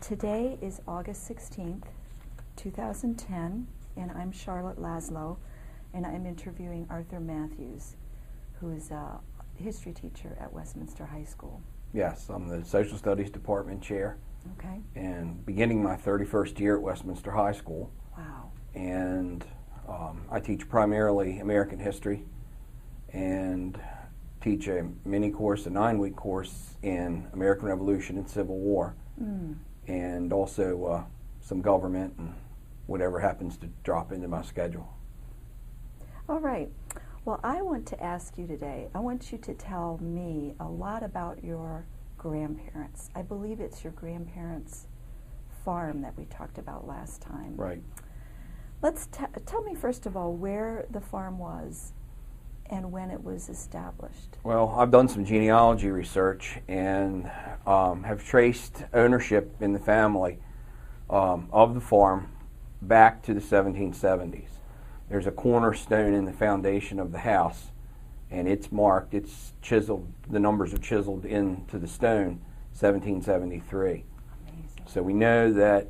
Today is August 16th, 2010, and I'm Charlotte Laszlo, and I'm interviewing Arthur Matthews, who is a history teacher at Westminster High School. Yes, I'm the Social Studies Department Chair. Okay. And beginning my 31st year at Westminster High School. Wow. And I teach primarily American history and teach a mini course, a 9-week course in American Revolution and Civil War. And also some government and whatever happens to drop into my schedule. All right. Well, I want to ask you today, I want you to tell me a lot about your grandparents. I believe it's your grandparents' farm that we talked about last time. Right. Let's tell me first of all where the farm was and when it was established. Well, I've done some genealogy research and have traced ownership in the family of the farm back to the 1770s. There's a cornerstone in the foundation of the house, and it's marked, it's chiseled, the numbers are chiseled into the stone, 1773. Amazing. So we know that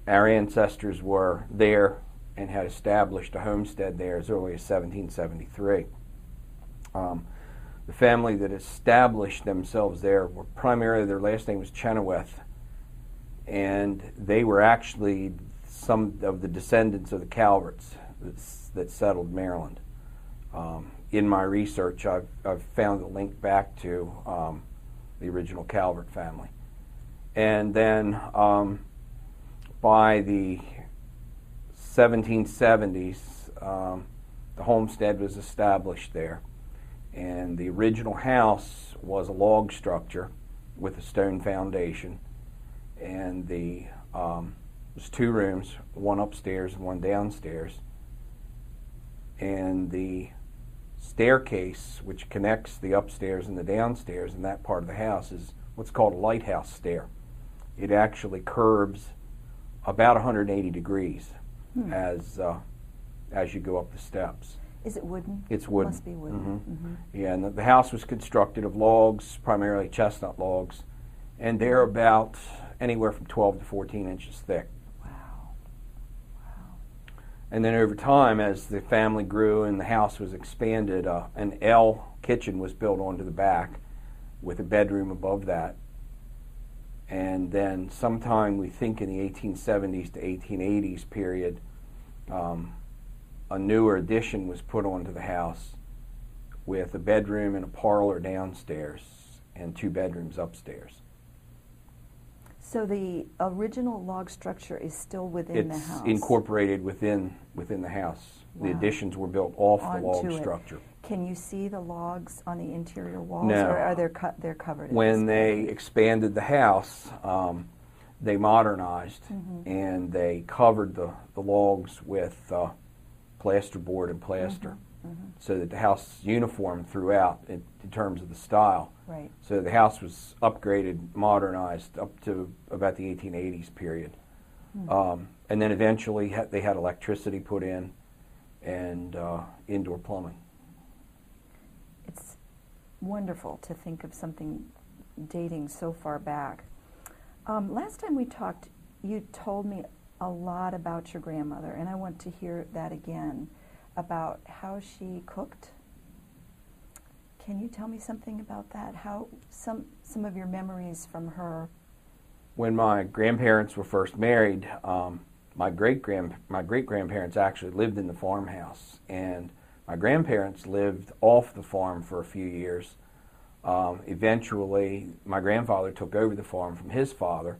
our ancestors were there and had established a homestead there as early as 1773. The family that established themselves there were primarily, their last name was Chenoweth, and they were actually some of the descendants of the Calverts that settled Maryland. In my research, I've found a link back to the original Calvert family. And then by the 1770s, the homestead was established there. And the original house was a log structure with a stone foundation. And the there's 2 rooms, one upstairs and one downstairs. And the staircase, which connects the upstairs and the downstairs in that part of the house, is what's called a lighthouse stair. It actually curves about 180 degrees as you go up the steps. Is it wooden? It's wooden. It must be wooden. Yeah, and the house was constructed of logs, primarily chestnut logs, and they're about anywhere from 12 to 14 inches thick. And then over time, as the family grew and the house was expanded, an L kitchen was built onto the back with a bedroom above that. And then sometime, we think in the 1870s to 1880s period, a newer addition was put onto the house with a bedroom and a parlor downstairs and 2 bedrooms upstairs. So the original log structure is still within the house? It's incorporated within the house. Wow. The additions were built off the log Onto it. structure. Can you see the logs on the interior walls? No. Or are they're covered? at When this they point? expanded the house, they modernized and they covered the logs with plasterboard and plaster so that the house is uniform throughout in terms of the style. Right. So the house was upgraded, modernized up to about the 1880s period. And then eventually they had electricity put in and indoor plumbing. It's wonderful to think of something dating so far back. Last time we talked, you told me a lot about your grandmother, and I want to hear that again, about how she cooked. Can you tell me something about that? How some of your memories from her? When my grandparents were first married, my great-grandparents actually lived in the farmhouse, and my grandparents lived off the farm for a few years. Eventually, my grandfather took over the farm from his father,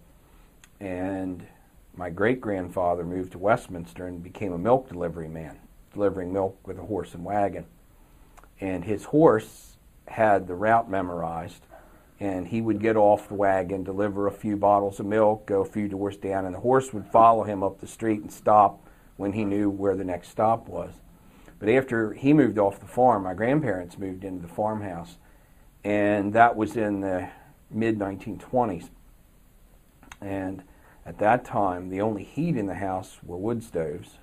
and my great-grandfather moved to Westminster and became a milk delivery man, delivering milk with a horse and wagon. And his horse had the route memorized, and he would get off the wagon, deliver a few bottles of milk, go a few doors down, and the horse would follow him up the street and stop when he knew where the next stop was. But after he moved off the farm, my grandparents moved into the farmhouse, and that was in the mid-1920s. And at that time, the only heat in the house were wood stoves,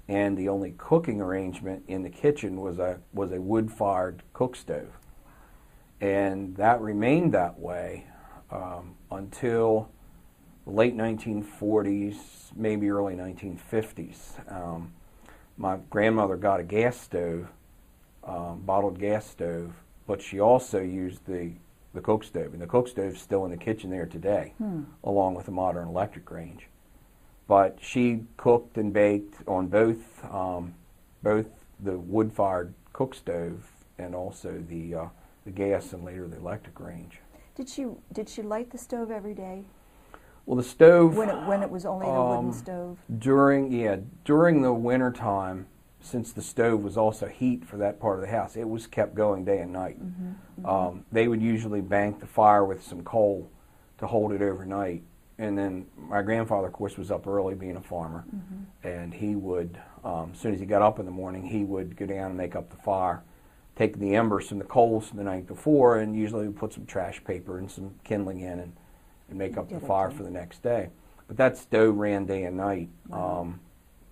and the only cooking arrangement in the kitchen was a wood-fired cook stove. And that remained that way until the late 1940s, maybe early 1950s. My grandmother got a gas stove, bottled gas stove, but she also used the cook stove, and the cook stove's still in the kitchen there today, along with a modern electric range. But she cooked and baked on both the wood-fired cook stove and also the gas and later the electric range. Did she light the stove every day? Well, the stove When it was only the wooden stove? During the winter time, since the stove was also heat for that part of the house, it was kept going day and night. They would usually bank the fire with some coal to hold it overnight. And then my grandfather, of course, was up early being a farmer, and he would, as soon as he got up in the morning, he would go down and make up the fire, take the embers from the coals from the night before, and usually would put some trash paper and some kindling in and make up the fire for the next day. But that stove ran day and night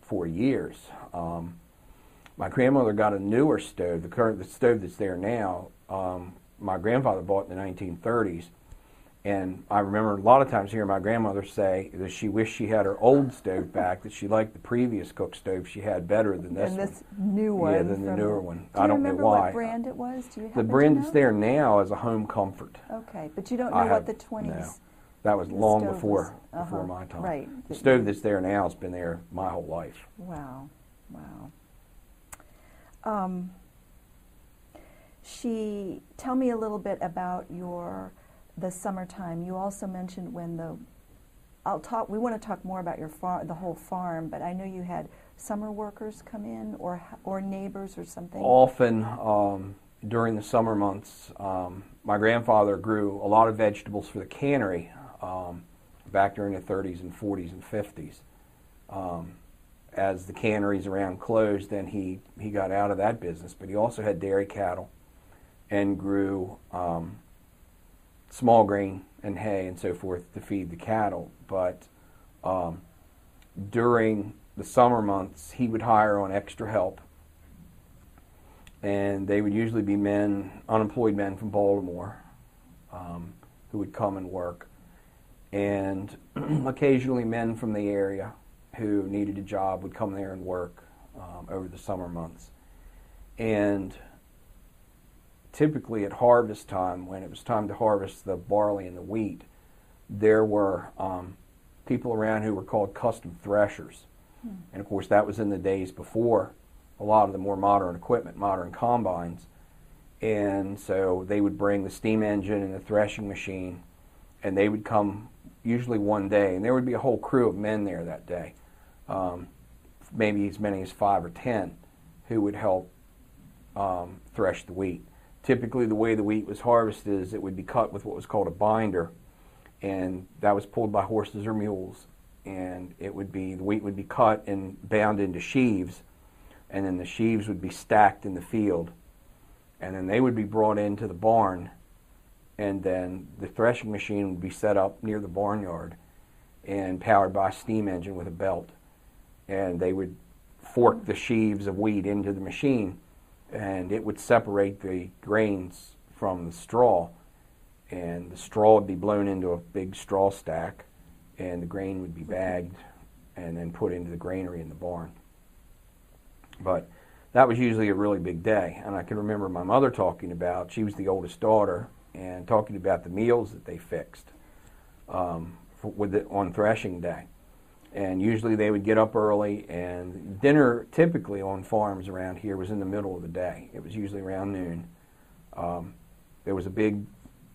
for years. My grandmother got a newer stove, the stove that's there now. My grandfather bought in the 1930s. And I remember a lot of times hearing my grandmother say that she wished she had her old stove back, that she liked the previous cook stove she had better than this one. And this new one. Yeah, than the newer one. I don't know why. Do you remember what brand it was? Do you happen to know? The brand that's there now is a Home Comfort. Okay, but you don't know what the 20s... No. That was long before my time. Right. The stove that's there now has been there my whole life. Wow. Tell me a little bit about the summertime. You also mentioned when we want to talk more about your the whole farm, but I know you had summer workers come in or neighbors or something. Often during the summer months, my grandfather grew a lot of vegetables for the cannery back during the 30s and 40s and 50s. As the canneries around closed, then he got out of that business, but he also had dairy cattle and grew small grain and hay and so forth to feed the cattle. But during the summer months, he would hire on extra help, and they would usually be unemployed men from Baltimore, who would come and work, and occasionally men from the area who needed a job would come there and work over the summer months. And typically at harvest time, when it was time to harvest the barley and the wheat, there were people around who were called custom threshers. And of course that was in the days before a lot of the more modern equipment, modern combines. And so they would bring the steam engine and the threshing machine, and they would come usually one day, and there would be a whole crew of men there that day, maybe as many as 5 or 10, who would help thresh the wheat. Typically the way the wheat was harvested is it would be cut with what was called a binder, and that was pulled by horses or mules, and the wheat would be cut and bound into sheaves, and then the sheaves would be stacked in the field, and then they would be brought into the barn, and then the threshing machine would be set up near the barnyard and powered by a steam engine with a belt, and they would fork the sheaves of wheat into the machine, and it would separate the grains from the straw, and the straw would be blown into a big straw stack, and the grain would be bagged and then put into the granary in the barn. But that was usually a really big day, and I can remember my mother talking about, she was the oldest daughter, and talking about the meals that they fixed on threshing day. And usually they would get up early, and dinner typically on farms around here was in the middle of the day. It was usually around noon. There was a big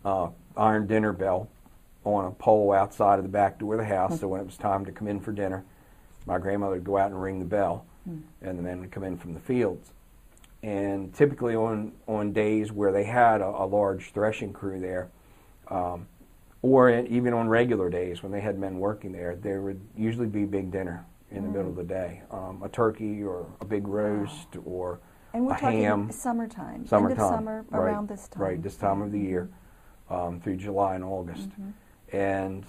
iron dinner bell on a pole outside of the back door of the house, so when it was time to come in for dinner, my grandmother would go out and ring the bell, and the men would come in from the fields. And typically on days where they had a large threshing crew there, or even on regular days when they had men working there would usually be big dinner in the middle of the day. A turkey or a big roast or and we're a ham. Talking summertime. End of summer, right, around this time. Right, this time of the year, through July and August. And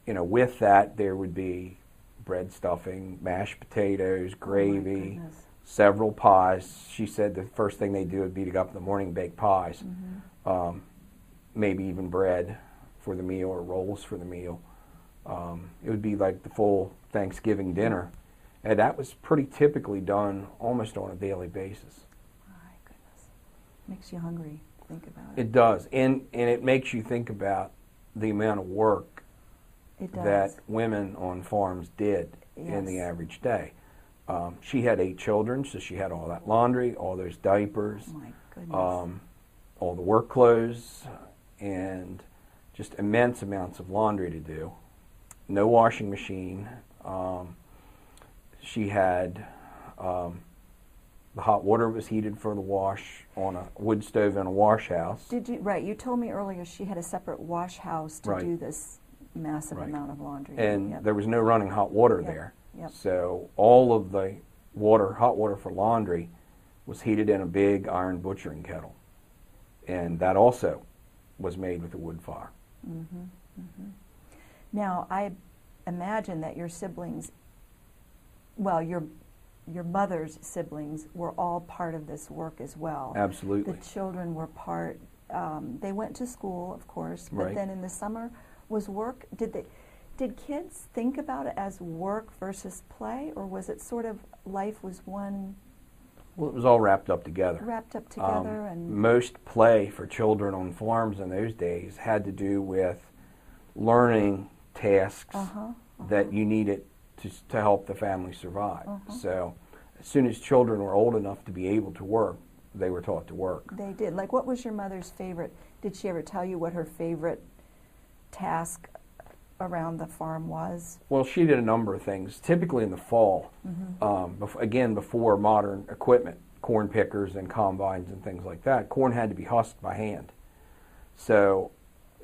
with that there would be bread stuffing, mashed potatoes, gravy, several pies. She said the first thing they do would be to get up in the morning and bake pies, maybe even bread for the meal or rolls for the meal. It would be like the full Thanksgiving dinner, and that was pretty typically done almost on a daily basis. My goodness. Makes you hungry, think about it. It does, and it makes you think about the amount of work that women on farms did in the average day. She had 8 children, so she had all that laundry, all those diapers, Oh my goodness. all the work clothes, and just immense amounts of laundry to do. No washing machine. She had the hot water was heated for the wash on a wood stove in a wash house. Did you, right, you told me earlier she had a separate wash house to Right. do this massive Right. amount of laundry. And Yep. there was no running hot water Yep. there. Yep. So all of the hot water for laundry was heated in a big iron butchering kettle. And that also was made with a wood fire. Mm-hmm. Mm-hmm. Now, I imagine that your siblings, well, your mother's siblings were all part of this work as well. Absolutely. The children were part. They went to school, of course, but Right. then in the summer was work. Did kids think about it as work versus play, or was it sort of life was one Well, it was all wrapped up together. wrapped up together? And Most play for children on farms in those days had to do with learning tasks that you needed to help the family survive. So as soon as children were old enough to be able to work, they were taught to work. They did. Like, what was your mother's favorite? Did she ever tell you what her favorite task around the farm was? Well, she did a number of things, typically in the fall, again, before modern equipment, corn pickers and combines and things like that. Corn had to be husked by hand. So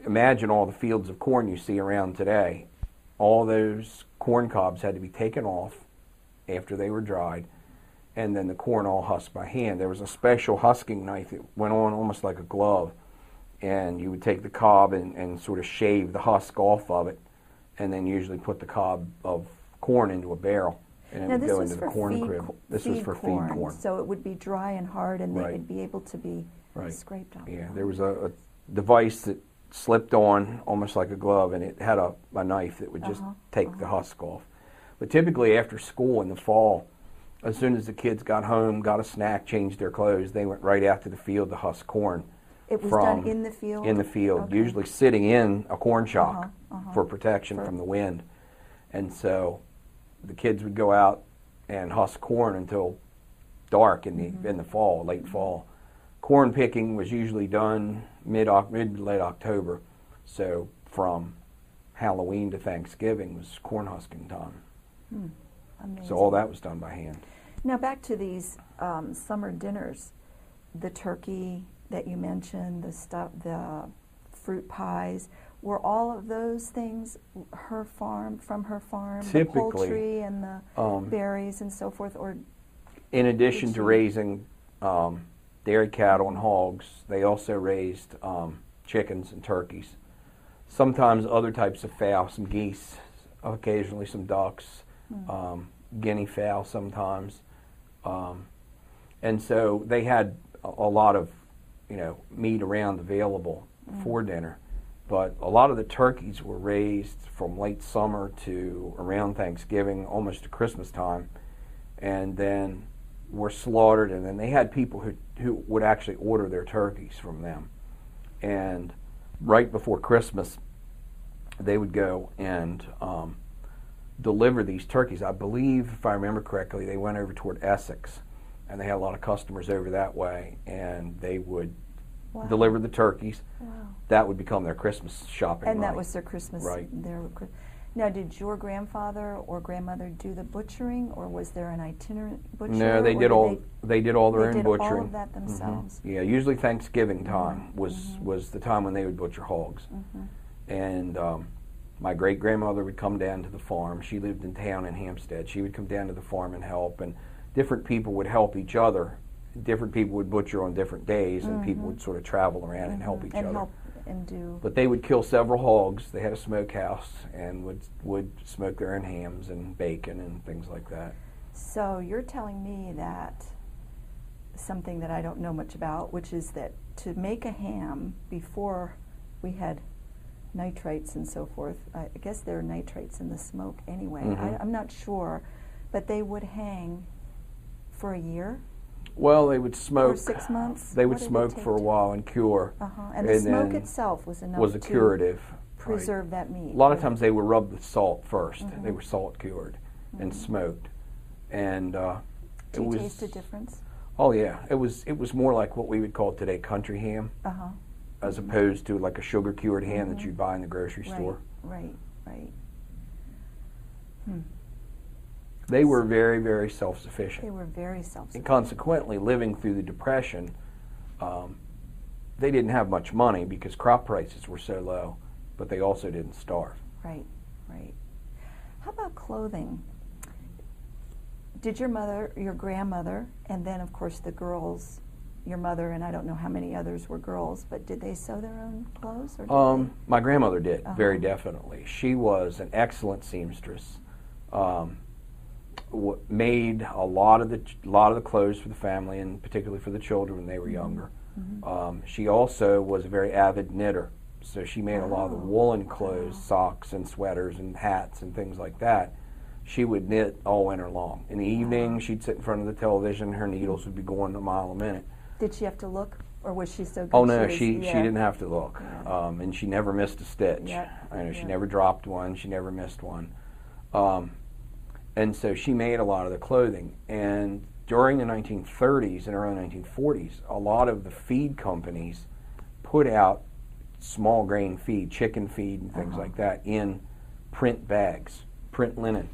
imagine all the fields of corn you see around today. All those corn cobs had to be taken off after they were dried, and then the corn all husked by hand. There was a special husking knife that went on almost like a glove, and you would take the cob and sort of shave the husk off of it, and then usually put the cob of corn into a barrel, and it Now, would this go was into the for corn feed crib. co- This was feed for feed corn. So it would be dry and hard, and Right. they'd be able to be Right. scraped off. Yeah, there was a device that slipped on almost like a glove, and it had a knife that would just take the husk off. But typically after school in the fall, as soon as the kids got home, got a snack, changed their clothes, they went right out to the field to husk corn. It was done in the field? In the field, Okay. usually sitting in a corn shock for protection from the wind. And so the kids would go out and husk corn until dark in the fall, late fall. Corn picking was usually done mid to late October, so from Halloween to Thanksgiving was corn husking time. Amazing. So all that was done by hand. Now back to these summer dinners, the turkey that you mentioned, the fruit pies. Were all of those things from her farm, Typically, the poultry and the berries and so forth, or in addition to raising dairy cattle and hogs, they also raised chickens and turkeys. Sometimes other types of fowl, some geese, occasionally some ducks, guinea fowl sometimes. And so they had a lot of, meat around available for dinner. But a lot of the turkeys were raised from late summer to around Thanksgiving, almost to Christmas time, and then were slaughtered. And then they had people who would actually order their turkeys from them. And right before Christmas, they would go and deliver these turkeys. I believe, if I remember correctly, they went over toward Essex, and they had a lot of customers over that way, and they would deliver the turkeys. Wow. That would become their Christmas shopping And money. that was their Christmas. Right. Now, did your grandfather or grandmother do the butchering, or was there an itinerant butcher? No, they did all. They did all their own butchering. They did all of that themselves. Yeah, usually Thanksgiving time was the time when they would butcher hogs. And my great grandmother would come down to the farm. She lived in town in Hampstead. She would come down to the farm and help, and different people would help each other. Different people would butcher on different days, and people would sort of travel around and help each other. But they would kill several hogs. They had a smokehouse and would smoke their own hams and bacon and things like that. So you're telling me that something that I don't know much about, which is that to make a ham before we had nitrites and so forth. I guess there are nitrates in the smoke anyway. Mhm. I'm not sure, but they would hang for a year Well, they would smoke. or 6 months. They would What did it smoke take for a to- while and cure. And the smoke then itself was enough was a to curative. preserve that meat. A lot of times they were rubbed with salt first. Mhm. They were salt cured and Mhm. smoked, and Do it you was. taste a difference? Oh yeah, it was more like what we would call today country ham, Uh-huh. as opposed to like a sugar cured ham that Mhm. you'd buy in the grocery store. Right. They were very, very They self-sufficient, were very and self-sufficient. consequently, living through the Depression, they didn't have much money because crop prices were so low, but they also didn't starve. Right. How about clothing? Did your mother, your grandmother, and then of course the girls, your mother, and I don't know how many others were girls, but did they sew their own clothes? Or did My grandmother did, very Uh-huh. definitely. She was an excellent seamstress. Made a lot of the clothes for the family, and particularly for the children when they were younger. Mhm. She also was a very avid knitter, so she made a lot of the Oh, woolen clothes, wow. socks and sweaters and hats and things like that. She would knit all winter long. In the evening, Wow. she'd sit in front of the television. Her needles would be going a mile a minute. Did she have to look, or was she so good? Oh no, was- she yeah. didn't have to look, Yeah. and she never missed a stitch. Yeah, She yeah. never dropped one. She never missed one, and so she made a lot of the clothing. And during the 1930s and early 1940s, a lot of the feed companies put out small grain feed, chicken feed, and things Uh-huh. like that in print bags, print linen.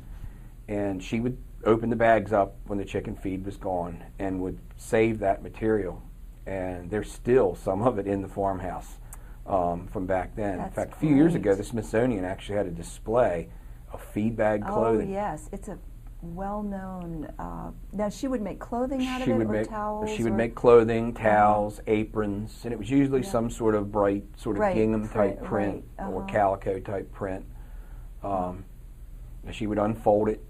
And she would open the bags up when the chicken feed was gone and would save that material. And there's still some of it in the farmhouse from back then. That's in fact, a few years ago, great. the Smithsonian actually had a display of feed bag Oh clothing. yes, it's a well-known. Now she would make clothing out of She it, would or make towels. she would or- make clothing, towels, aprons, and it was usually Yeah. some sort of bright, sort of Right, gingham type print, print right, or uh-huh. calico type print. She would unfold it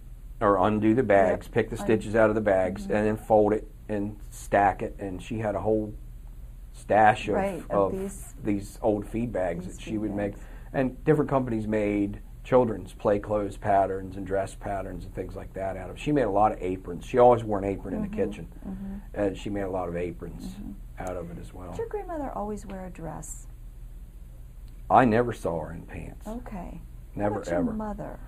or undo the bags, pick the stitches out of the bags, and then fold it and stack it. And she had a whole stash Right, of of these old feed bags these that she feed would make. bags. And different companies made children's play clothes patterns and dress patterns and things like that out of. She made a lot of aprons. She always wore an apron in the kitchen, and she made a lot of aprons out of it as well. Did your grandmother always wear a dress? I never saw her in pants. Okay. Never How about ever. Your mother.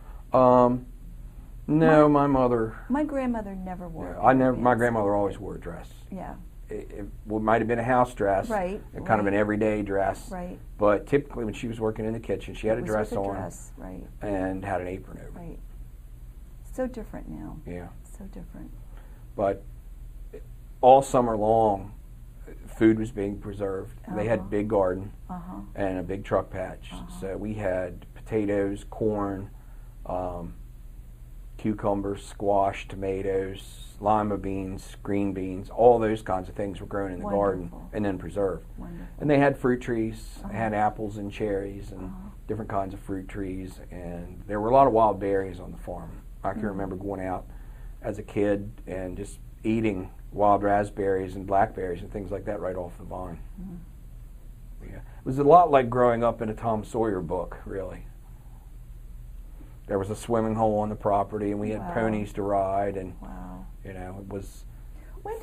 No, my mother. My grandmother never wore. Yeah, I never. My pants. grandmother always wore a dress. Yeah. It might have been a house dress, Right, kind of an right. everyday dress. Right. But typically, when she was working in the kitchen, she had It a was dress with a on dress, right. and had an apron over. Right. So different now. Yeah. So different. But all summer long, food was being preserved. They had a Uh-huh. big garden Uh-huh. and a big truck patch. So we had potatoes, corn, cucumbers, squash, tomatoes, lima beans, green beans, all those kinds of things were grown in the garden Wonderful. and then preserved. Wonderful. And they had fruit trees, they Uh-huh. had apples and cherries and Uh-huh. different kinds of fruit trees, and there were a lot of wild berries on the farm. I can remember going out as a kid and just eating wild raspberries and blackberries and things like that right off the vine. Yeah. It was a lot like growing up in a Tom Sawyer book, really. There was a swimming hole on the property, and we had Wow. ponies to ride, and Wow. it was. When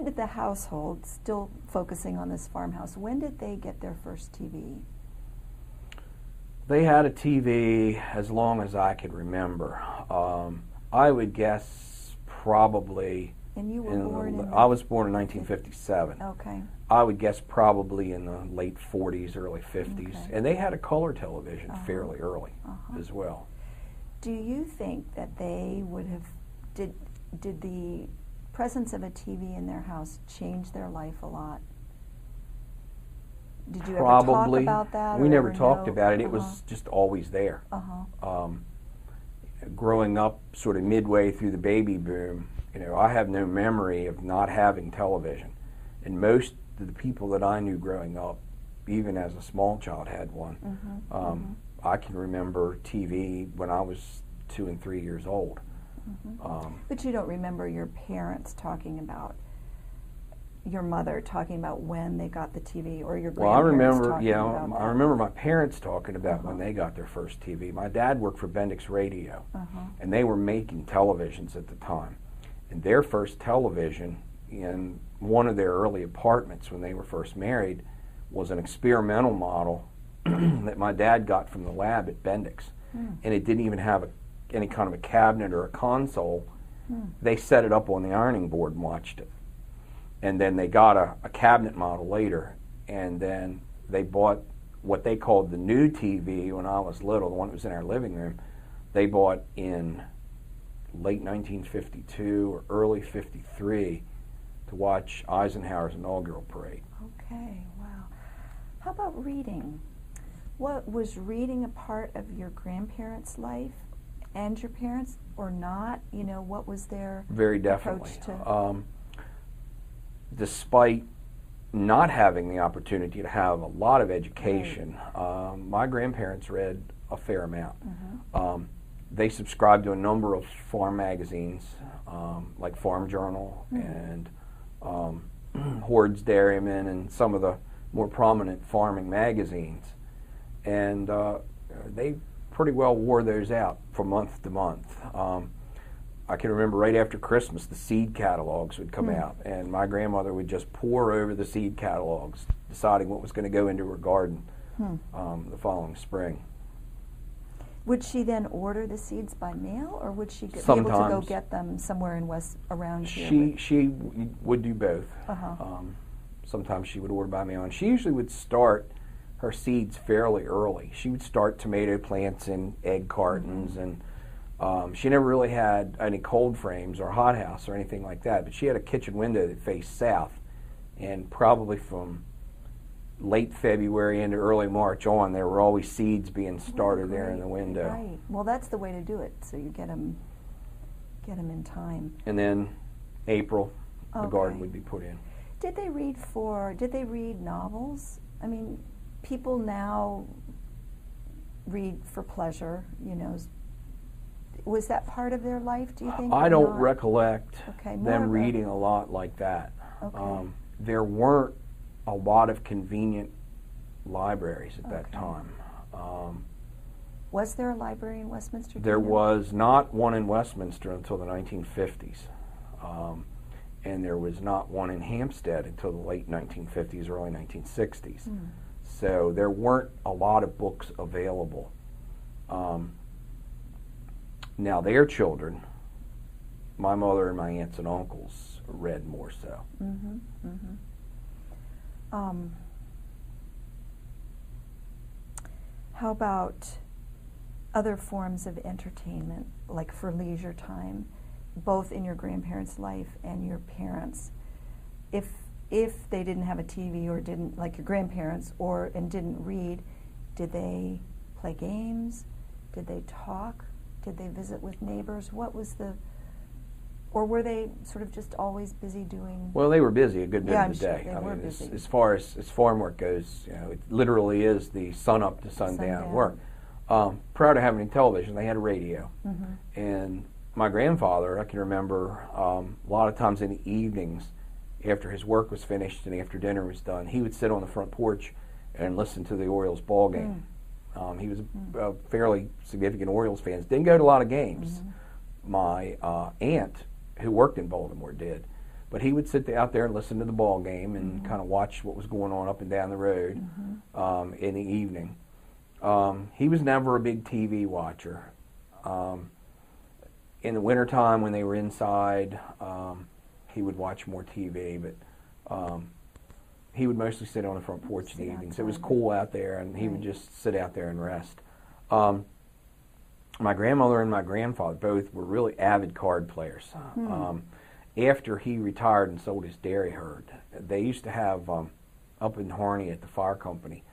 did the household, still focusing on this farmhouse, when did they get their first TV? They had a TV as long as I could remember. I would guess probably. And you were born in I was born in 1957. Okay. I would guess probably in the late 40s, early 50s. Okay. And they had a color television Uh-huh. fairly early Uh-huh. as well. Do you think that they would have, did the presence of a TV in their house change their life a lot? Did you Probably. ever talk about that? We or never ever talked know? about it. It Uh-huh. was just always there. Uh-huh. Growing up sort of midway through the baby boom, I have no memory of not having television. And most of the people that I knew growing up, even as a small child, had one. I can remember TV when I was 2 and 3 years old. But you don't remember your parents talking about your mother talking about when they got the TV, or your Well, I grandparents remember, talking about that? I remember my parents talking about when they got their first TV. My dad worked for Bendix Radio, and they were making televisions at the time. And their first television in one of their early apartments when they were first married was an experimental model that my dad got from the lab at Bendix. And it didn't even have any kind of a cabinet or a console. They set it up on the ironing board and watched it. And then they got a cabinet model later, and then they bought what they called the new TV when I was little, the one that was in our living room. They bought in late 1952 or early 53 to watch Eisenhower's inaugural parade. Okay, wow. How about reading? What was reading a part of your grandparents' life and your parents, or not? You know, what was their Very definitely. approach to? Despite not having the opportunity to have a lot of education, my grandparents read a fair amount. They subscribed to a number of farm magazines, like Farm Journal and Hoard's Dairyman and some of the more prominent farming magazines. And they pretty well wore those out from month to month. I can remember right after Christmas, the seed catalogs would come out, and my grandmother would just pore over the seed catalogs, deciding what was going to go into her garden the following spring. Would she then order the seeds by mail, or would she be able to go get them somewhere in around here? She would do both. Sometimes she would order by mail, and she usually would start her seeds fairly early. She would start tomato plants in egg cartons, and she never really had any cold frames or hothouse or anything like that, but she had a kitchen window that faced south, and probably from late February into early March on, there were always seeds being started there in the window. Right. Well, that's the way to do it, so you get them in time. And then April, the garden would be put in. Did they read novels? I mean, people now read for pleasure, you know. Was that part of their life, do you think? I don't recollect them of reading a lot like that. Okay. There weren't a lot of convenient libraries at that time. Was there a library in Westminster? There was not one in Westminster until the 1950s. And there was not one in Hampstead until the late 1950s, early 1960s. So there weren't a lot of books available. Now their children, my mother and my aunts and uncles, read more so. How about other forms of entertainment, like for leisure time, both in your grandparents' life and your parents? If they didn't have a TV or didn't, like your grandparents, and didn't read, did they play games? Did they talk? Did they visit with neighbors? What was or were they sort of just always busy doing? Well, they were busy a good bit of the day. They were busy. As far as farm work goes, you know, it literally is the sun up to sundown work. Prior to having television, they had a radio, and my grandfather, I can remember a lot of times in the evenings, after his work was finished and after dinner was done, he would sit on the front porch and listen to the Orioles ball game. He was a fairly significant Orioles fan. Didn't go to a lot of games. My aunt, who worked in Baltimore, did. But he would sit out there and listen to the ball game and kind of watch what was going on up and down the road in the evening. He was never a big TV watcher. In the wintertime when they were inside, he would watch more TV, but he would mostly sit on the front porch in the evenings. It was cool out there, and he would just sit out there and rest. My grandmother and my grandfather both were really avid card players. After he retired and sold his dairy herd, they used to have, up in Harney at the fire company,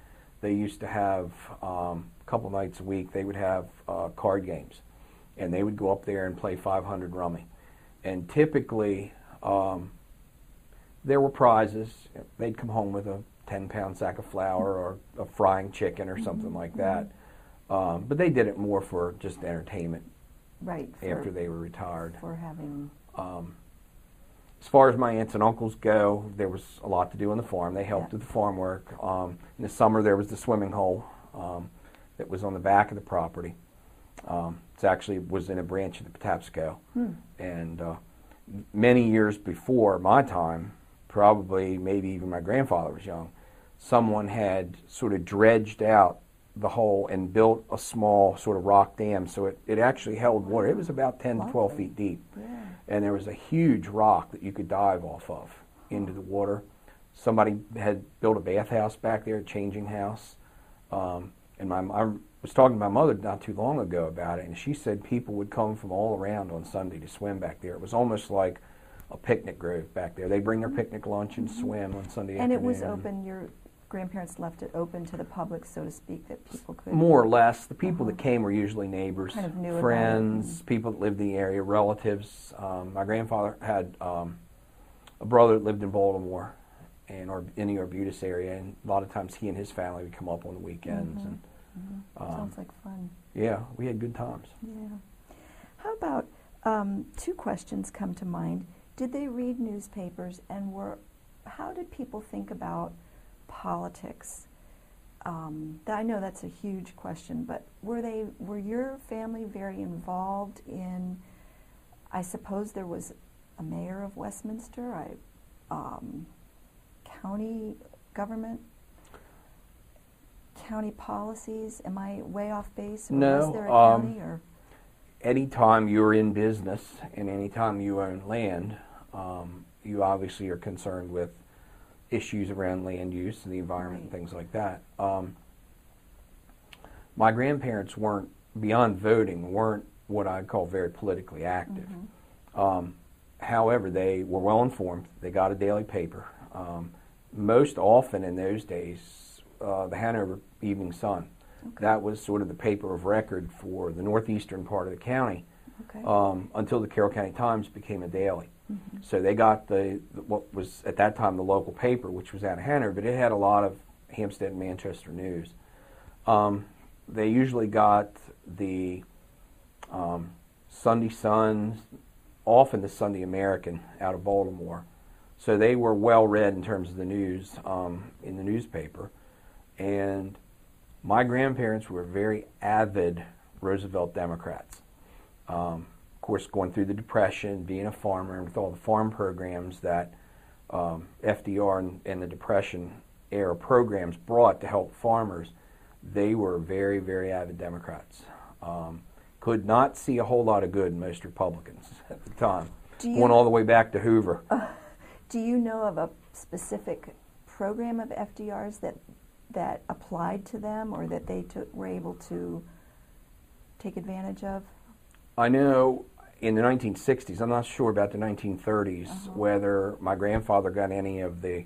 they used to have a couple nights a week, they would have card games. And they would go up there and play 500 rummy. And typically, there were prizes. They'd come home with a 10-pound sack of flour or a frying chicken or something like that. But they did it more for just entertainment. Right. After they were retired. For having. As far as my aunts and uncles go, there was a lot to do on the farm. They helped with the farm work. In the summer, there was the swimming hole that was on the back of the property. It actually was in a branch of the Patapsco. And many years before my time, probably maybe even my grandfather was young, someone had sort of dredged out the hole and built a small sort of rock dam, so it actually held water. It was about 10 to 12 feet deep. And there was a huge rock that you could dive off of into the water. Somebody had built a bathhouse back there, a changing house. And I was talking to my mother not too long ago about it, and she said people would come from all around on Sunday to swim back there. It was almost like a picnic grove back there. They'd bring their picnic lunch and swim on Sunday afternoon. And it was open, your grandparents left it open to the public, so to speak, that people could... More or less. The people that came were usually neighbors, kind of knew friends, people that lived in the area, relatives. My grandfather had a brother that lived in Baltimore or in the Arbutus area, and a lot of times he and his family would come up on the weekends. And sounds like fun. Yeah, we had good times. Yeah. How about, two questions come to mind. Did they read newspapers, and how did people think about politics? I know that's a huge question, but were your family very involved in, I suppose there was a mayor of Westminster, county government, county policies? Am I way off base? Or no. Was there a county? Or? Anytime you're in business and anytime you own land, you obviously are concerned with issues around land use and the environment and things like that. My grandparents weren't, beyond voting, weren't what I'd call very politically active. However, they were well informed. They got a daily paper. Most often in those days, the Hanover Evening Sun. That was sort of the paper of record for the northeastern part of the county until the Carroll County Times became a daily. So they got what was at that time the local paper, which was out of Hanover, but it had a lot of Hampstead and Manchester news. They usually got the Sunday Sun, often the Sunday American out of Baltimore. So they were well read in terms of the news in the newspaper. And my grandparents were very avid Roosevelt Democrats. Of course, going through the Depression, being a farmer, and with all the farm programs that FDR and the Depression era programs brought to help farmers, they were very, very avid Democrats. Could not see a whole lot of good in most Republicans at the time, going all the way back to Hoover. Do you know of a specific program of FDR's that applied to them, or that they were able to take advantage of? I know in the 1960s, I'm not sure about the 1930s, whether my grandfather got any of the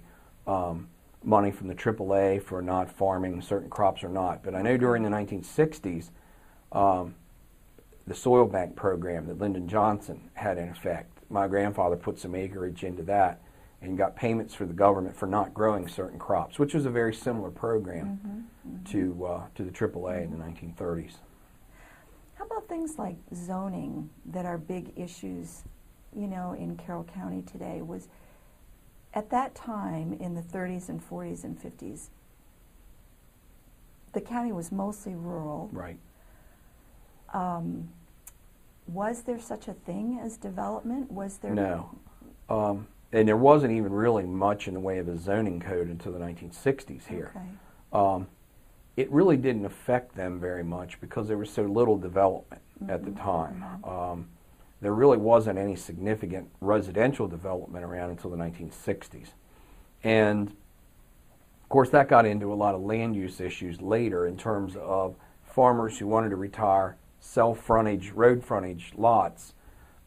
money from the AAA for not farming certain crops or not. But I know during the 1960s, the soil bank program that Lyndon Johnson had in effect, my grandfather put some acreage into that and got payments for the government for not growing certain crops, which was a very similar program to the AAA in the 1930s. How about things like zoning that are big issues, in Carroll County today? Was at that time in the 30s and 40s and 50s, the county was mostly rural. Right. Was there such a thing as development? Was there? No. And there wasn't even really much in the way of a zoning code until the 1960s here. Okay. It really didn't affect them very much because there was so little development at the time. There really wasn't any significant residential development around until the 1960s. And of course that got into a lot of land use issues later in terms of farmers who wanted to retire, sell road frontage lots.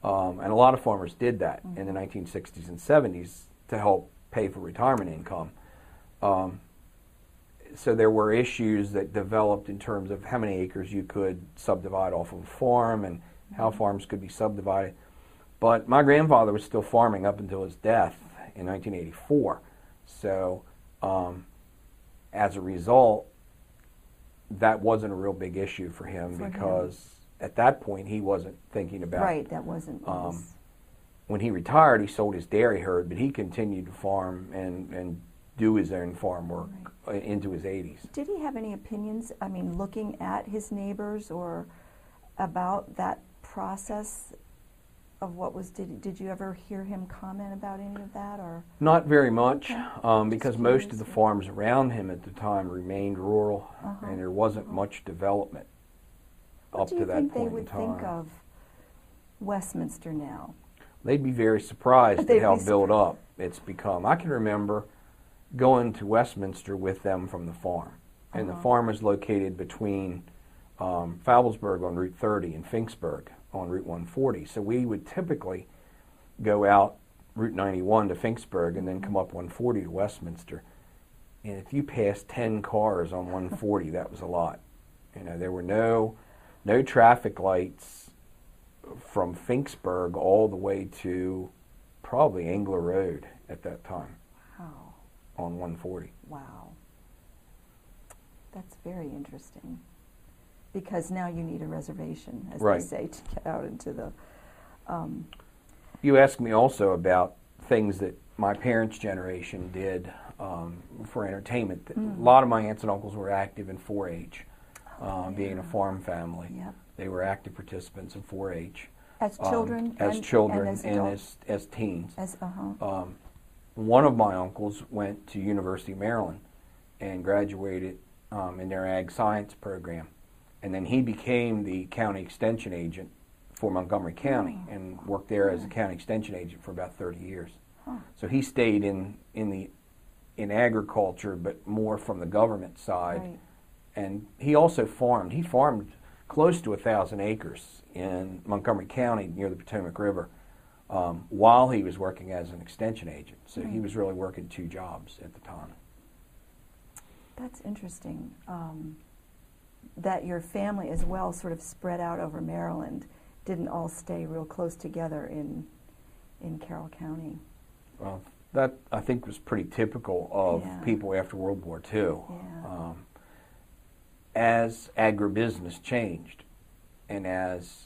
And a lot of farmers did that in the 1960s and 70s to help pay for retirement income. So there were issues that developed in terms of how many acres you could subdivide off of a farm and how farms could be subdivided. But my grandfather was still farming up until his death in 1984. So as a result, that wasn't a real big issue for him because at that point he wasn't thinking about that wasn't when he retired, he sold his dairy herd, but he continued to farm and do his own farm work into his 80s. Did he have any opinions, I mean, looking at his neighbors or about that process of what was, did you ever hear him comment about any of that? Or Not very much, Okay. because most of the farms around him at the time remained rural, and there wasn't much development up to that point in time. What do you think they would think of Westminster now? They'd be very surprised at how built up it's become. I can remember going to Westminster with them from the farm, and the farm was located between Fabelsburg on Route 30 and Finksburg on Route 140. So we would typically go out Route 91 to Finksburg and then come up 140 to Westminster. And if you passed 10 cars on 140, that was a lot. You know, there were no traffic lights from Finksburg all the way to probably Angler Road at that time. Wow. On 140. Wow. That's very interesting. Because now you need a reservation, as Right. they say, to get out into the... You asked me also about things that my parents' generation did for entertainment. A lot of my aunts and uncles were active in 4-H, being a farm family. Yep. They were active participants in 4-H. As children? As and children as and adults? as teens. One of my uncles went to University of Maryland and graduated in their ag science program. And then he became the county extension agent for Montgomery County and worked there as a county extension agent for about 30 years. So he stayed in agriculture, but more from the government side. Right. And he also farmed. He farmed close to 1,000 acres in Montgomery County near the Potomac River while he was working as an extension agent. So he was really working 2 jobs at the time. That's interesting. That your family as well sort of spread out over Maryland, didn't all stay real close together in Carroll County. Well, that I think was pretty typical of people after World War II. Yeah. As agribusiness changed and as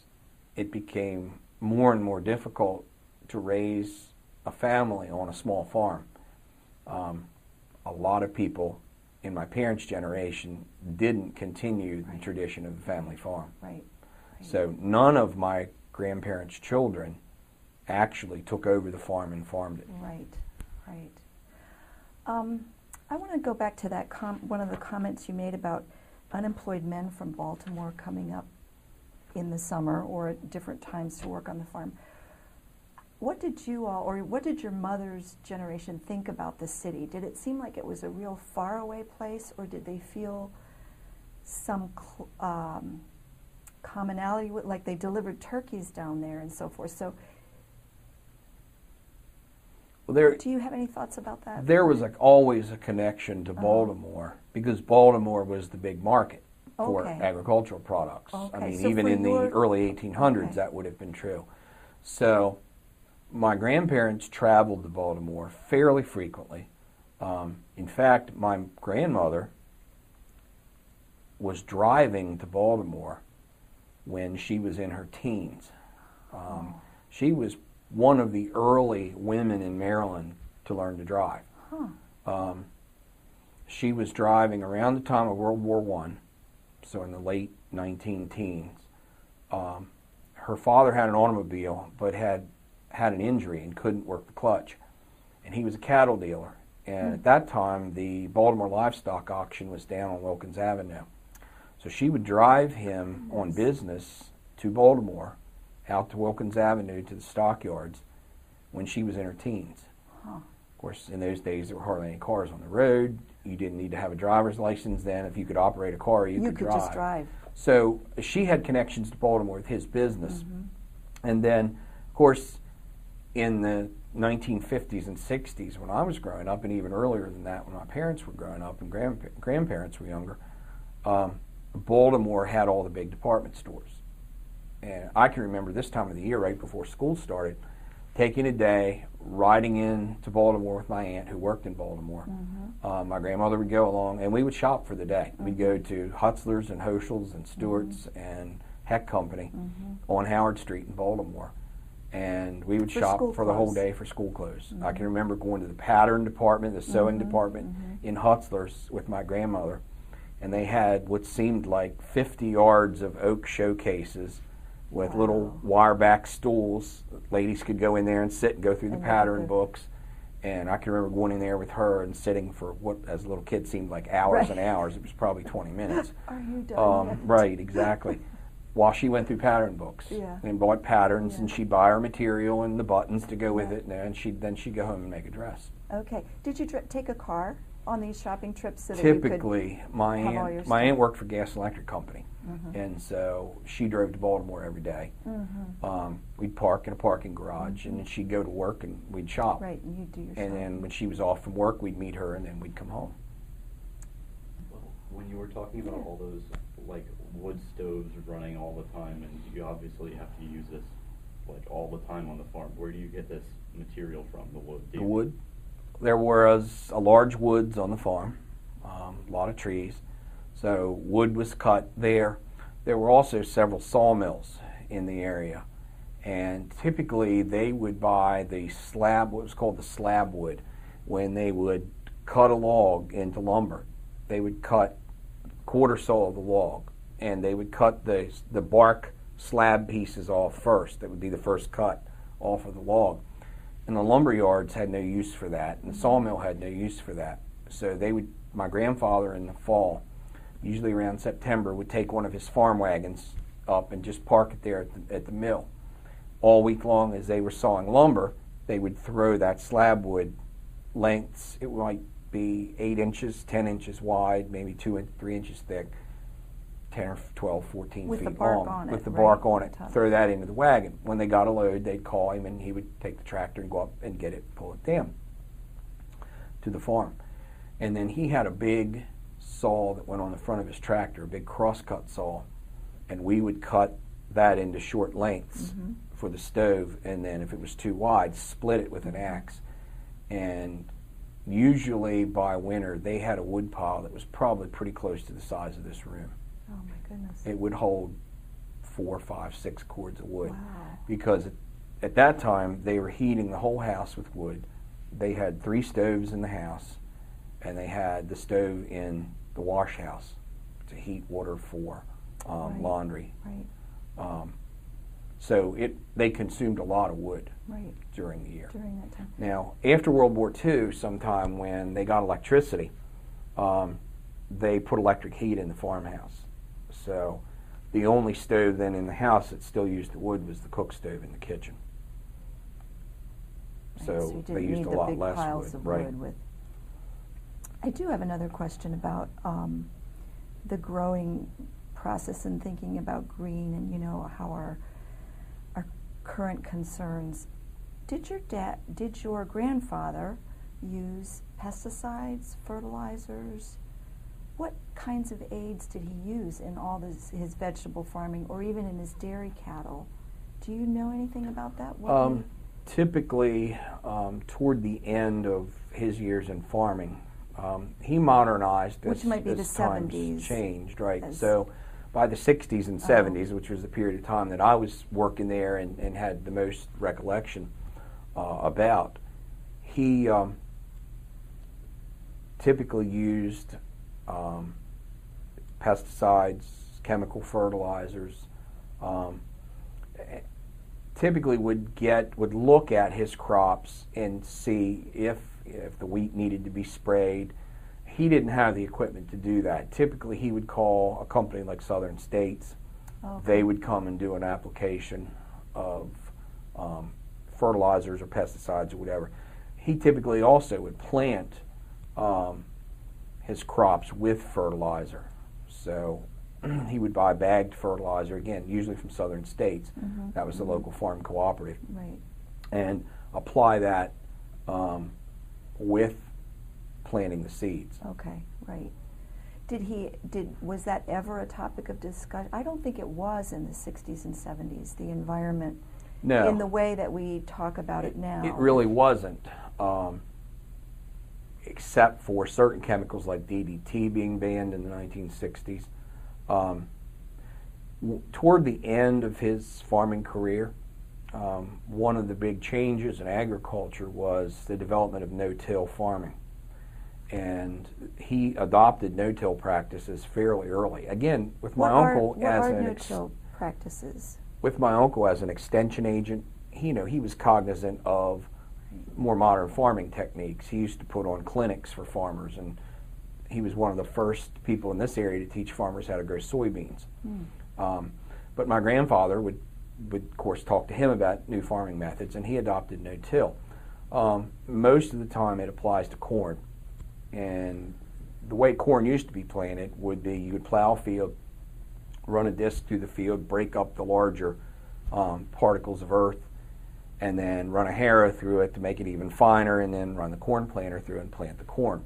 it became more and more difficult to raise a family on a small farm, a lot of people in my parents' generation didn't continue the tradition of the family farm. Right. So none of my grandparents' children actually took over the farm and farmed it. Right. I want to go back to that one of the comments you made about unemployed men from Baltimore coming up in the summer or at different times to work on the farm. What did you all, or what did your mother's generation think about the city? Did it seem like it was a real faraway place, or did they feel some commonality with, like they delivered turkeys down there and so forth? So, Well, do you have any thoughts about that? There was always a connection to Baltimore because Baltimore was the big market for agricultural products. I mean, so even in the early 1800s, that would have been true. So my grandparents traveled to Baltimore fairly frequently. In fact, my grandmother was driving to Baltimore when she was in her teens. She was one of the early women in Maryland to learn to drive. She was driving around the time of World War I, so in the late 19-teens. Her father had an automobile, but had an injury and couldn't work the clutch. And he was a cattle dealer. And at that time, the Baltimore Livestock Auction was down on Wilkins Avenue. So she would drive him on business to Baltimore, out to Wilkins Avenue to the stockyards when she was in her teens. Of course, in those days, there were hardly any cars on the road. You didn't need to have a driver's license then. If you could operate a car, you could drive. Just drive. So she had connections to Baltimore with his business. And then, of course, in the 1950s and 60s, when I was growing up, and even earlier than that, when my parents were growing up and grandparents were younger, Baltimore had all the big department stores. And I can remember this time of the year, right before school started, taking a day, riding in to Baltimore with my aunt who worked in Baltimore. My grandmother would go along, and we would shop for the day. We'd go to Hutzler's and Hoschel's and Stewart's and Heck Company on Howard Street in Baltimore. and we would For shop school for the whole clothes. day for school clothes. Mm-hmm. I can remember going to the pattern department, the sewing department in Hutzler's with my grandmother, and they had what seemed like 50 yards of oak showcases with little wire-back stools. Ladies could go in there and sit and go through the pattern books. And I can remember going in there with her and sitting for what, as a little kid, seemed like hours and hours. It was probably 20 minutes. Are you done yet? Right, exactly. While she went through pattern books and bought patterns, and she'd buy her material and the buttons to go with it, and she'd go home and make a dress. Okay. Did you take a car on these shopping trips so that Typically, you could my have all your aunt stuff? worked for Gas and Electric Company, and so she drove to Baltimore every day. We'd park in a parking garage, and then she'd go to work, and we'd shop. Right, and you'd do your And shopping. then when she was off from work, we'd meet her, and then we'd come home. Well, when you were talking about all those like wood stoves running all the time, and you obviously have to use this like all the time on the farm, where do you get this material from, the wood? The wood. There was a large woods on the farm, a lot of trees, so wood was cut there. There were also several sawmills in the area, and typically they would buy the slab, what was called the slab wood. When they would cut a log into lumber, they would cut quarter saw of the log, and they would cut the bark slab pieces off first. That would be the first cut off of the log. And the lumber yards had no use for that, and the sawmill had no use for that. So my grandfather in the fall, usually around September, would take one of his farm wagons up and just park it there at the mill. All week long as they were sawing lumber, they would throw that slab wood lengths. It might be 8 inches, 10 inches wide, maybe 2 and 3 inches thick, 10 or 12, 14 With feet the bark long. on it, with the right, bark on on it. top. Throw that into the wagon. When they got a load, they'd call him, and he would take the tractor and go up and get it, pull it down to the farm. And then he had a big saw that went on the front of his tractor, a big crosscut saw, and we would cut that into short lengths for the stove, and then if it was too wide, split it with an axe. And usually by winter, they had a wood pile that was probably pretty close to the size of this room. Oh my goodness. It would hold 4, 5, 6 cords of wood. Wow. Because at that time, they were heating the whole house with wood. They had 3 stoves in the house, and they had the stove in the wash house to heat water for laundry. Right. So they consumed a lot of wood Right. during the year. During that time. Now, after World War II, sometime when they got electricity, they put electric heat in the farmhouse. So the only stove then in the house that still used the wood was the cook stove in the kitchen. Right, So you they didn't used need a the lot big less piles wood. of Right. wood with. I do have another question about the growing process and thinking about green, and how our current concerns. Did your grandfather use pesticides, fertilizers? What kinds of aids did he use in all his vegetable farming, or even in his dairy cattle? Do you know anything about that? Typically, toward the end of his years in farming, he modernized Which might be the times 70s. changed, right? So by the 60s and 70s, which was the period of time that I was working there and had the most recollection about, he typically used pesticides, chemical fertilizers, typically would look at his crops and see if the wheat needed to be sprayed. He didn't have the equipment to do that. Typically, he would call a company like Southern States. Okay. They would come and do an application of fertilizers or pesticides or whatever. He typically also would plant his crops with fertilizer. So he would buy bagged fertilizer, again, usually from Southern States. That was the local farm cooperative. Right. And apply that with planting the seeds. Okay, right. Was that ever a topic of discussion? I don't think it was in the 60s and 70s, the environment, No. in the way that we talk about it now. It really wasn't, except for certain chemicals like DDT being banned in the 1960s. Toward the end of his farming career, one of the big changes in agriculture was the development of no-till farming. And he adopted no-till practices fairly early. Again, with my uncle as an no-till practices? With my uncle as an extension agent, he was cognizant of more modern farming techniques. He used to put on clinics for farmers, and he was one of the first people in this area to teach farmers how to grow soybeans. But my grandfather would of course talk to him about new farming methods, and he adopted no-till. Most of the time it applies to corn, and the way corn used to be planted would be you would plow a field, run a disc through the field, break up the larger particles of earth, and then run a harrow through it to make it even finer, and then run the corn planter through and plant the corn.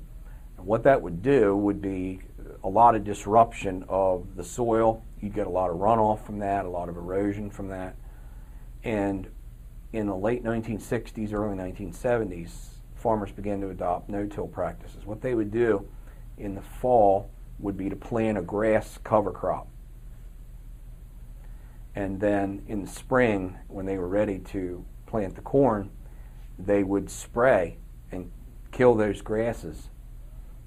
And what that would do would be a lot of disruption of the soil. You'd get a lot of runoff from that, a lot of erosion from that. And in the late 1960s, early 1970s, farmers began to adopt no-till practices. What they would do in the fall would be to plant a grass cover crop. And then in the spring, when they were ready to plant the corn, they would spray and kill those grasses.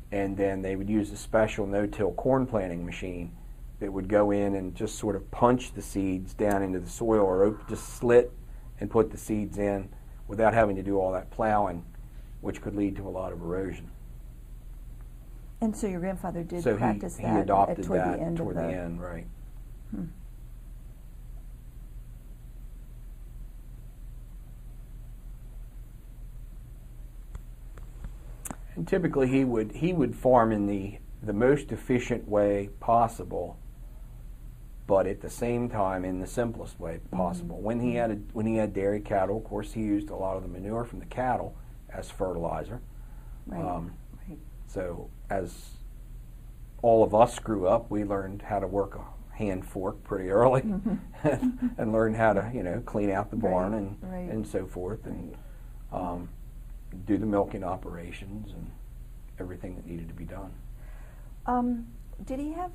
And then they would use a special no-till corn planting machine that would go in and just sort of punch the seeds down into the soil, or just slit and put the seeds in without having to do all that plowing, which could lead to a lot of erosion. And so your grandfather did so practice he that adopted toward that the end toward of the end, right. And typically he would farm in the most efficient way possible, but at the same time in the simplest way possible. When he had dairy cattle, of course, he used a lot of the manure from the cattle as fertilizer. Right. So as all of us grew up, we learned how to work a hand fork pretty early, and learned how to clean out the barn and so forth, and do the milking operations and everything that needed to be done. Did he have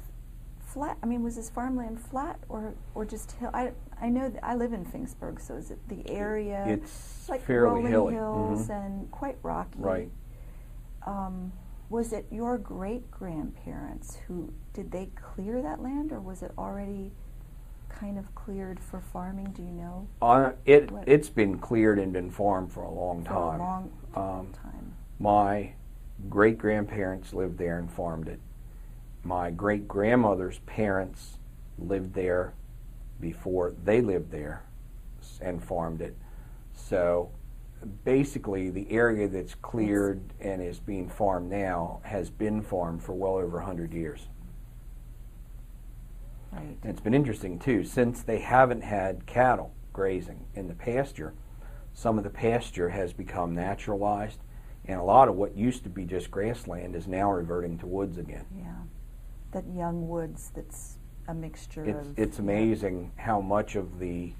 flat? I mean, was his farmland flat or just hill? I know that I live in Finksburg, so is it the area? It's like fairly rolling hilly, hills and quite rocky. Right. Was it your great grandparents did they clear that land, or was it already kind of cleared for farming? Do you know? It's been cleared and been farmed for a long time. For a long time. My great-grandparents lived there and farmed it. My great-grandmother's parents lived there before they lived there and farmed it. So basically the area that's cleared and is being farmed now has been farmed for well over 100 years. Right. And it's been interesting too, since they haven't had cattle grazing in the pasture, some of the pasture has become naturalized, and a lot of what used to be just grassland is now reverting to woods again. Yeah, that young woods that's a mixture of... It's amazing how much of the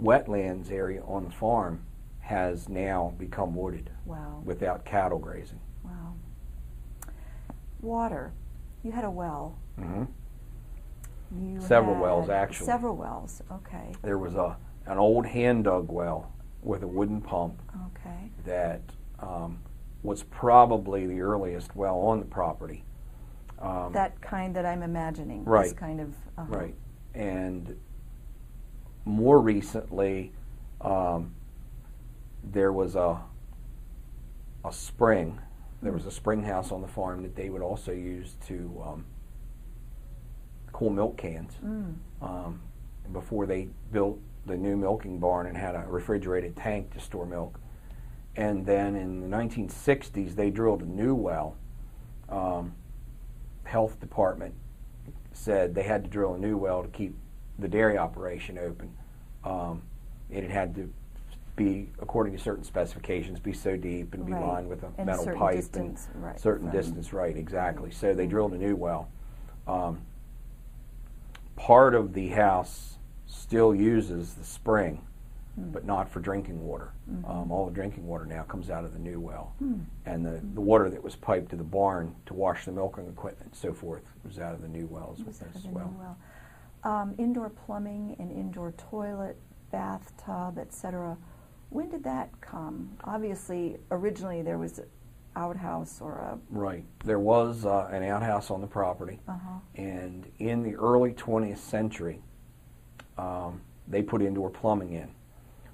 wetlands area on the farm has now become wooded. Wow. Without cattle grazing. Wow. Water. You had a well. Mm-hmm. Several wells, actually. Several wells, okay. There was an old hand-dug well with a wooden pump. Okay. That was probably the earliest well on the property. That kind that I'm imagining. Right. This kind of... Right. And more recently, there was a spring. There was a spring house on the farm that they would also use to cool milk cans. Before they built the new milking barn and had a refrigerated tank to store milk. And then in the 1960s, they drilled a new well. Health department said they had to drill a new well to keep the dairy operation open. It had to be, according to certain specifications, be so deep and be lined with a metal pipe distance, and certain distance, exactly. So they drilled a new well. Part of the house still uses the spring, but not for drinking water. All the drinking water now comes out of the new well. And the water that was piped to the barn to wash the milking equipment and so forth was out of the new wells with this well. Indoor plumbing and indoor toilet bathtub, etc. When did that come? Obviously, originally there was an outhouse or a... Right. There was an outhouse on the property, and in the early 20th century, they put indoor plumbing in.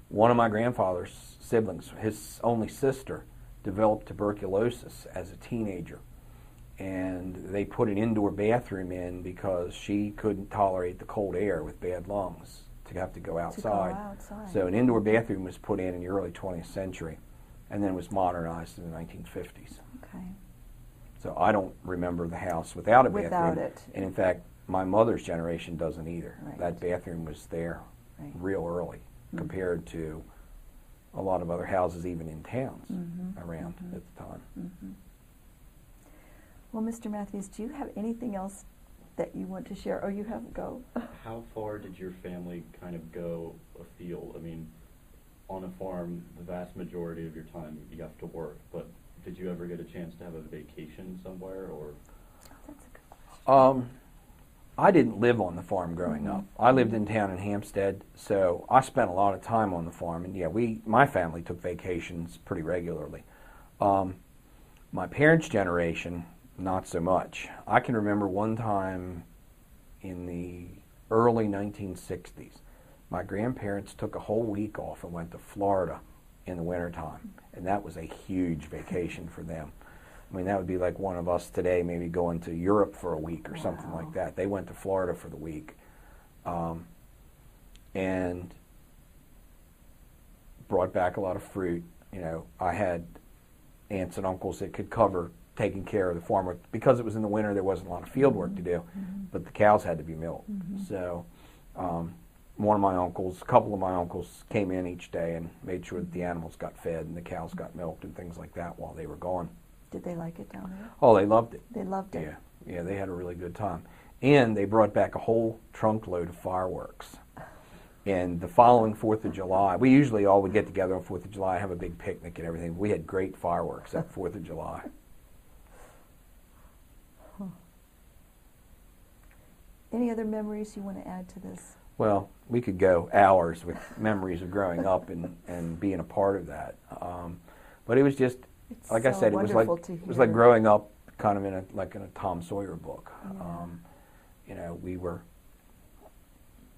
One of my grandfather's siblings, his only sister, developed tuberculosis as a teenager, and they put an indoor bathroom in because she couldn't tolerate the cold air with bad lungs to have to go outside. So an indoor bathroom was put in the early 20th century, and then was modernized in the 1950s. Okay. So I don't remember the house without a bathroom. Without it. And in fact, my mother's generation doesn't either. Right. That bathroom was there real early compared to a lot of other houses even in towns around at the time. Well, Mr. Matthews, do you have anything else that you want to share? Oh, you have go. How far did your family kind of go afield? I mean, on a farm, the vast majority of your time you have to work, but did you ever get a chance to have a vacation somewhere, or? That's a good question. I didn't live on the farm growing up. I lived in town in Hampstead, so I spent a lot of time on the farm, and yeah, my family took vacations pretty regularly. My parents' generation, not so much. I can remember one time in the early 1960s, my grandparents took a whole week off and went to Florida in the wintertime, and that was a huge vacation for them. I mean, that would be like one of us today maybe going to Europe for a week or something like that. They went to Florida for the week, and brought back a lot of fruit. You know, I had aunts and uncles that could cover taking care of the farm. Because it was in the winter, there wasn't a lot of field work to do, but the cows had to be milked. So one of my uncles, a couple of my uncles came in each day and made sure that the animals got fed and the cows got milked and things like that while they were gone. Did they like it down there? Oh, they loved it. They loved it. Yeah, they had a really good time. And they brought back a whole trunk load of fireworks. And the following 4th of July, we usually all would get together on 4th of July, have a big picnic and everything. We had great fireworks that 4th of July. Any other memories you want to add to this? Well, we could go hours with memories of growing up and being a part of that. But it was just, like I said, it was like growing up kind of in a Tom Sawyer book. Yeah. You know, we were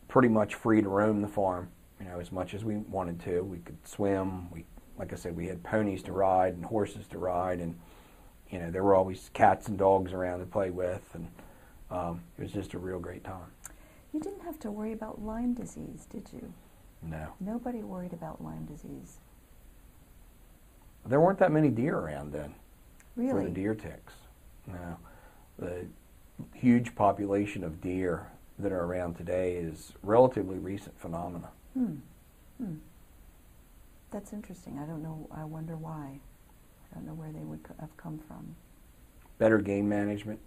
pretty much free to roam the farm, you know, as much as we wanted to. We could swim. Like I said, we had ponies to ride and horses to ride, and you know, there were always cats and dogs around to play with, and it was just a real great time. You didn't have to worry about Lyme disease, did you? No. Nobody worried about Lyme disease. There weren't that many deer around then. Really? For the deer ticks. No. The huge population of deer that are around today is relatively recent phenomena. That's interesting. I don't know. I wonder why. I don't know where they would have come from. Better game management.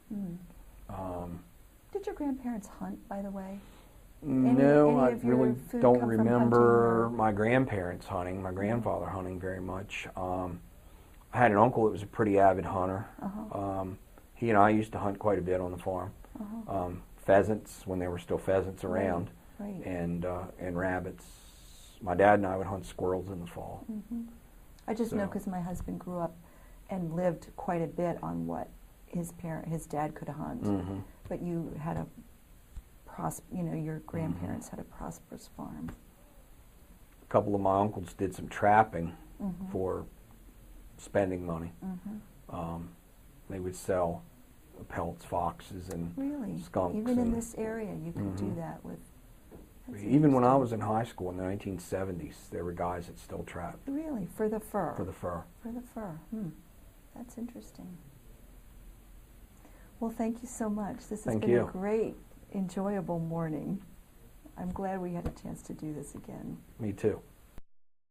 Did your grandparents hunt, by the way? No, I really don't come from remember hunting, my grandparents hunting, my grandfather hunting very much. I had an uncle that was a pretty avid hunter. He and I used to hunt quite a bit on the farm. Pheasants, when there were still pheasants around, and rabbits. My dad and I would hunt squirrels in the fall. I just know because my husband grew up and lived quite a bit on what his dad could hunt. But you had your grandparents had a prosperous farm. A couple of my uncles did some trapping for spending money. They would sell pelts, foxes, and skunks. Even in this area, you could do that with. Even when I was in high school in the 1970s, there were guys that still trapped. Really? For the fur? For the fur. For the fur. That's interesting. Well, thank you so much. This has been a great, enjoyable morning. I'm glad we had a chance to do this again. Me too.